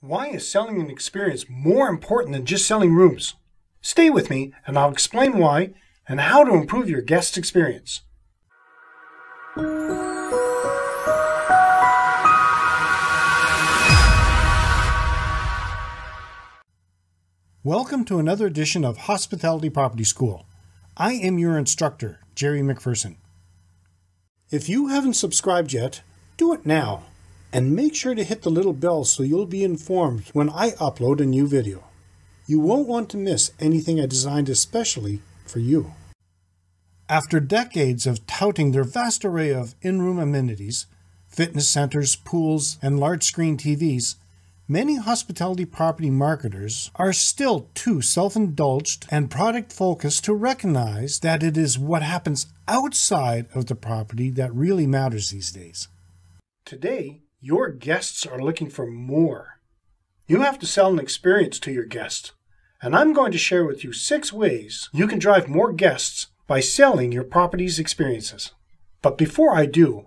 Why is selling an experience more important than just selling rooms? Stay with me and I'll explain why and how to improve your guest experience. Welcome to another edition of Hospitality Property School. I am your instructor, Jerry McPherson. If you haven't subscribed yet, do it now. And make sure to hit the little bell so you'll be informed when I upload a new video. You won't want to miss anything I designed especially for you. After decades of touting their vast array of in-room amenities, fitness centers, pools, and large-screen TVs, many hospitality property marketers are still too self-indulgent and product-focused to recognize that it is what happens outside of the property that really matters these days. Today, your guests are looking for more. You have to sell an experience to your guests, and I'm going to share with you 6 ways you can drive more guests by selling your property's experiences. But before I do,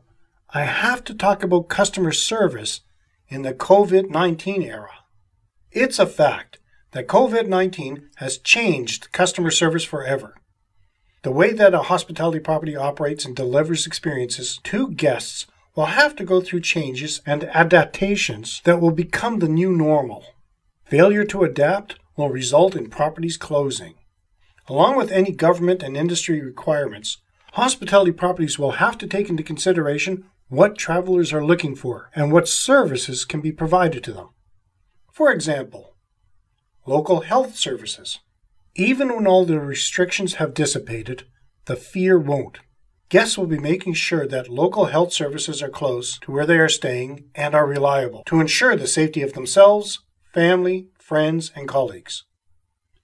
I have to talk about customer service in the COVID-19 era. It's a fact that COVID-19 has changed customer service forever. The way that a hospitality property operates and delivers experiences to guests will have to go through changes and adaptations that will become the new normal. Failure to adapt will result in properties closing. Along with any government and industry requirements, hospitality properties will have to take into consideration what travelers are looking for and what services can be provided to them. For example, local health services. Even when all the restrictions have dissipated, the fear won't. Guests will be making sure that local health services are close to where they are staying and are reliable to ensure the safety of themselves, family, friends, and colleagues.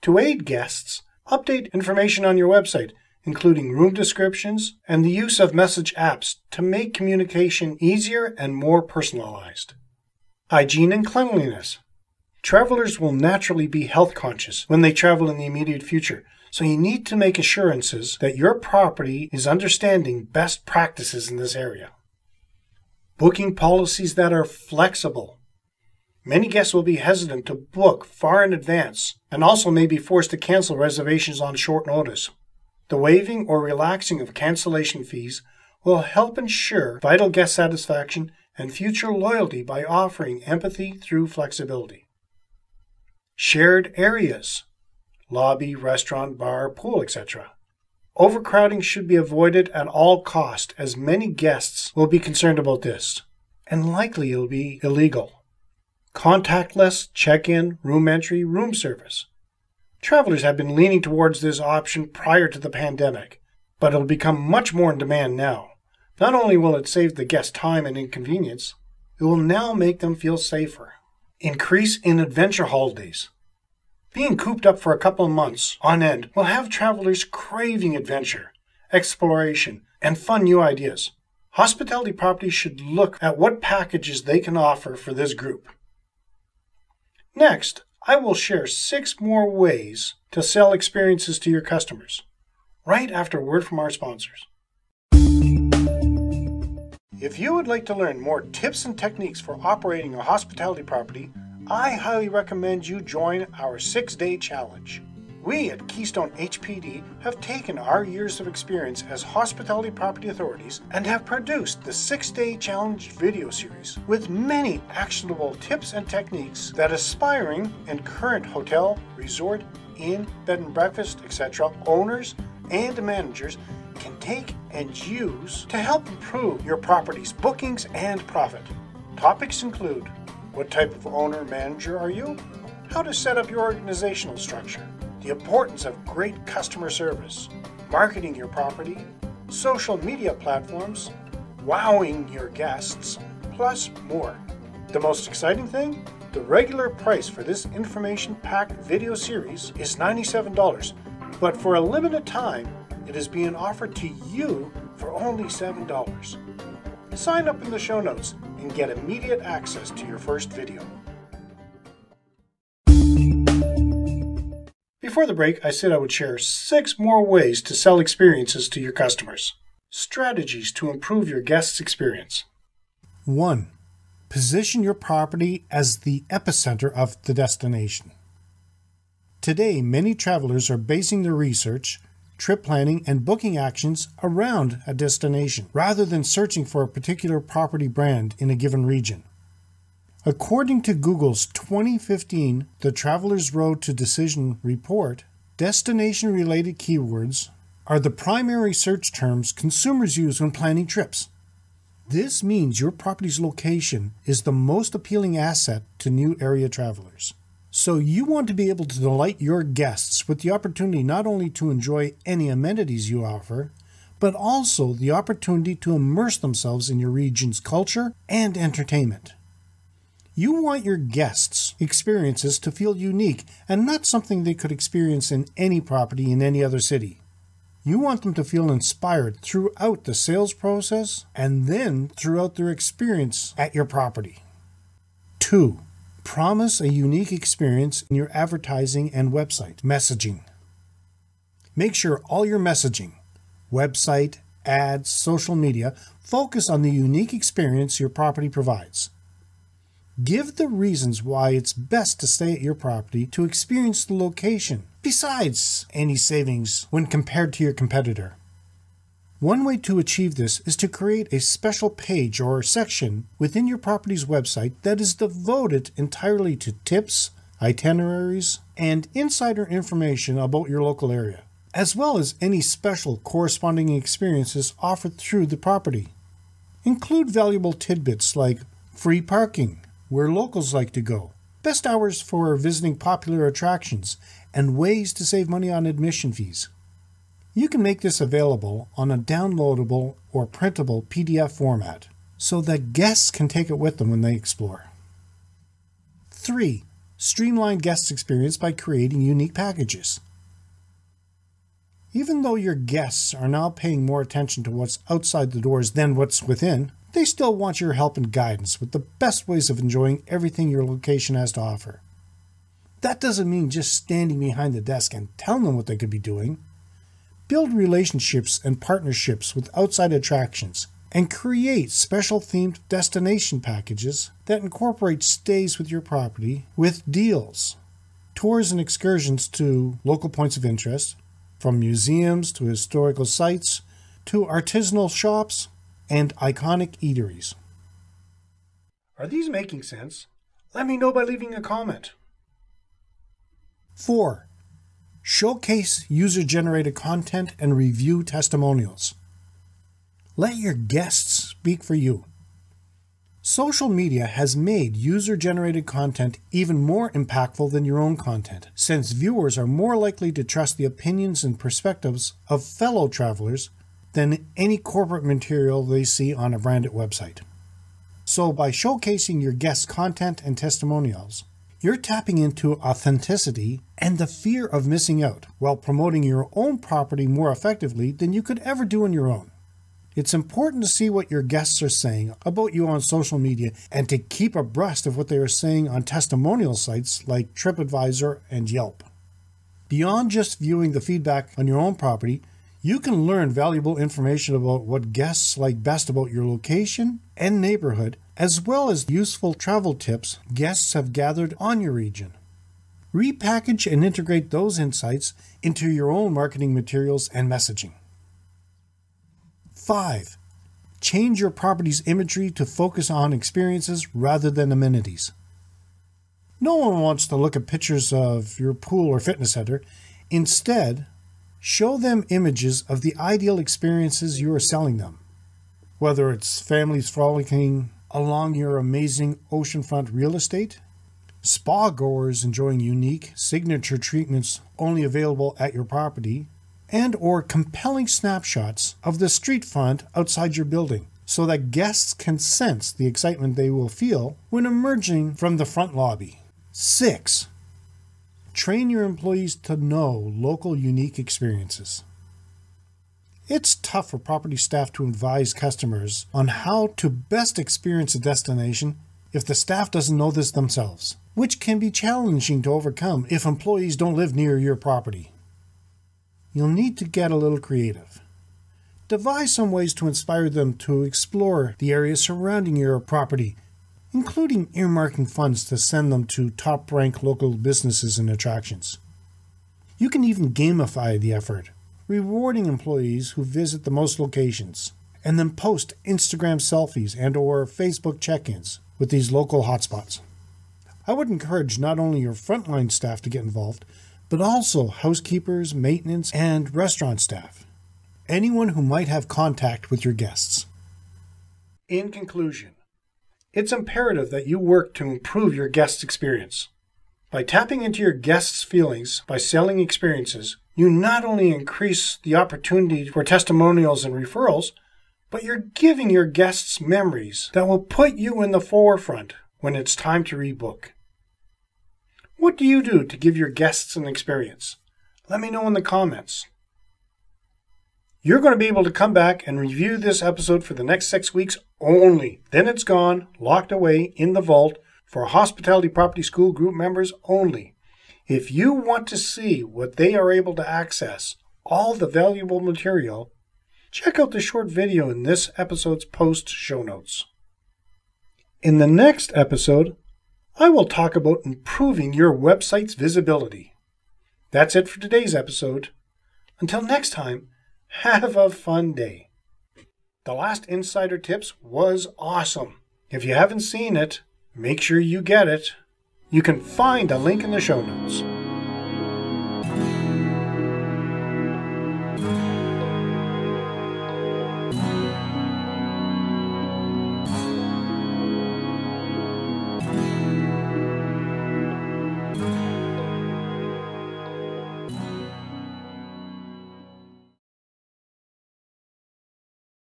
To aid guests, update information on your website, including room descriptions and the use of message apps to make communication easier and more personalized. Hygiene and cleanliness. Travelers will naturally be health conscious when they travel in the immediate future, so you need to make assurances that your property is understanding best practices in this area. Booking policies that are flexible. Many guests will be hesitant to book far in advance and also may be forced to cancel reservations on short notice. The waiving or relaxing of cancellation fees will help ensure vital guest satisfaction and future loyalty by offering empathy through flexibility. Shared areas. Lobby, restaurant, bar, pool, etc. Overcrowding should be avoided at all costs, as many guests will be concerned about this, and likely it'll be illegal. Contactless check-in, room entry, room service. Travelers have been leaning towards this option prior to the pandemic, but it'll become much more in demand now. Not only will it save the guest time and inconvenience, it will now make them feel safer. Increase in adventure holidays. Being cooped up for a couple of months on end will have travelers craving adventure, exploration, and fun new ideas. Hospitality properties should look at what packages they can offer for this group. Next, I will share 6 more ways to sell experiences to your customers, right after a word from our sponsors. If you would like to learn more tips and techniques for operating a hospitality property, I highly recommend you join our 6-day challenge. We at Keystone HPD have taken our years of experience as hospitality property authorities and have produced the 6-day challenge video series with many actionable tips and techniques that aspiring and current hotel, resort, inn, bed and breakfast, etc. owners and managers can take and use to help improve your property's bookings and profit. Topics include: what type of owner-manager are you? How to set up your organizational structure, the importance of great customer service, marketing your property, social media platforms, wowing your guests, plus more. The most exciting thing? The regular price for this information-packed video series is $97, but for a limited time, it is being offered to you for only $7. Sign up in the show notes and get immediate access to your first video. Before the break, I said I would share 6 more ways to sell experiences to your customers. Strategies to improve your guest's experience. 1. Position your property as the epicenter of the destination. Today, many travelers are basing their research, trip planning, and booking actions around a destination, rather than searching for a particular property brand in a given region. According to Google's 2015 The Traveler's Road to Decision report, destination-related keywords are the primary search terms consumers use when planning trips. This means your property's location is the most appealing asset to new area travelers. So you want to be able to delight your guests with the opportunity not only to enjoy any amenities you offer, but also the opportunity to immerse themselves in your region's culture and entertainment. You want your guests' experiences to feel unique and not something they could experience in any property in any other city. You want them to feel inspired throughout the sales process and then throughout their experience at your property. 2. Promise a unique experience in your advertising and website messaging. Make sure all your messaging, website, ads, social media, focus on the unique experience your property provides. Give the reasons why it's best to stay at your property to experience the location, besides any savings when compared to your competitor. One way to achieve this is to create a special page or section within your property's website that is devoted entirely to tips, itineraries, and insider information about your local area, as well as any special corresponding experiences offered through the property. Include valuable tidbits like free parking, where locals like to go, best hours for visiting popular attractions, and ways to save money on admission fees. You can make this available on a downloadable or printable PDF format so that guests can take it with them when they explore. 3. Streamline guest experience by creating unique packages. Even though your guests are now paying more attention to what's outside the doors than what's within, they still want your help and guidance with the best ways of enjoying everything your location has to offer. That doesn't mean just standing behind the desk and telling them what they could be doing. Build relationships and partnerships with outside attractions and create special themed destination packages that incorporate stays with your property with deals, tours and excursions to local points of interest, from museums to historical sites to artisanal shops and iconic eateries. Are these making sense? Let me know by leaving a comment. 4. Showcase user-generated content and review testimonials. Let your guests speak for you. Social media has made user-generated content even more impactful than your own content, since viewers are more likely to trust the opinions and perspectives of fellow travelers than any corporate material they see on a branded website. So by showcasing your guests' content and testimonials, you're tapping into authenticity and the fear of missing out while promoting your own property more effectively than you could ever do on your own. It's important to see what your guests are saying about you on social media and to keep abreast of what they are saying on testimonial sites like TripAdvisor and Yelp. Beyond just viewing the feedback on your own property, you can learn valuable information about what guests like best about your location and neighborhood, as well as useful travel tips guests have gathered on your region. Repackage and integrate those insights into your own marketing materials and messaging. 5. Change your property's imagery to focus on experiences rather than amenities. No one wants to look at pictures of your pool or fitness center. Instead, show them images of the ideal experiences you are selling them. Whether it's families frolicking along your amazing oceanfront real estate, spa goers enjoying unique signature treatments only available at your property, and or compelling snapshots of the street front outside your building so that guests can sense the excitement they will feel when emerging from the front lobby. 6. Train your employees to know local unique experiences. It's tough for property staff to advise customers on how to best experience a destination if the staff doesn't know this themselves, which can be challenging to overcome if employees don't live near your property. You'll need to get a little creative. Devise some ways to inspire them to explore the area surrounding your property including earmarking funds to send them to top-ranked local businesses and attractions. You can even gamify the effort, rewarding employees who visit the most locations, and then post Instagram selfies and/or Facebook check-ins with these local hotspots. I would encourage not only your frontline staff to get involved, but also housekeepers, maintenance, and restaurant staff. Anyone who might have contact with your guests. In conclusion, it's imperative that you work to improve your guest's experience. By tapping into your guests' feelings by selling experiences, you not only increase the opportunity for testimonials and referrals, but you're giving your guests memories that will put you in the forefront when it's time to rebook. What do you do to give your guests an experience? Let me know in the comments. You're going to be able to come back and review this episode for the next 6 weeks only. Then it's gone, locked away in the vault for Hospitality Property School group members only. If you want to see what they are able to access, all the valuable material, check out the short video in this episode's post show notes. In the next episode, I will talk about improving your website's visibility. That's it for today's episode. Until next time, have a fun day. The last Insider Tips was awesome. If you haven't seen it, make sure you get it. You can find a link in the show notes.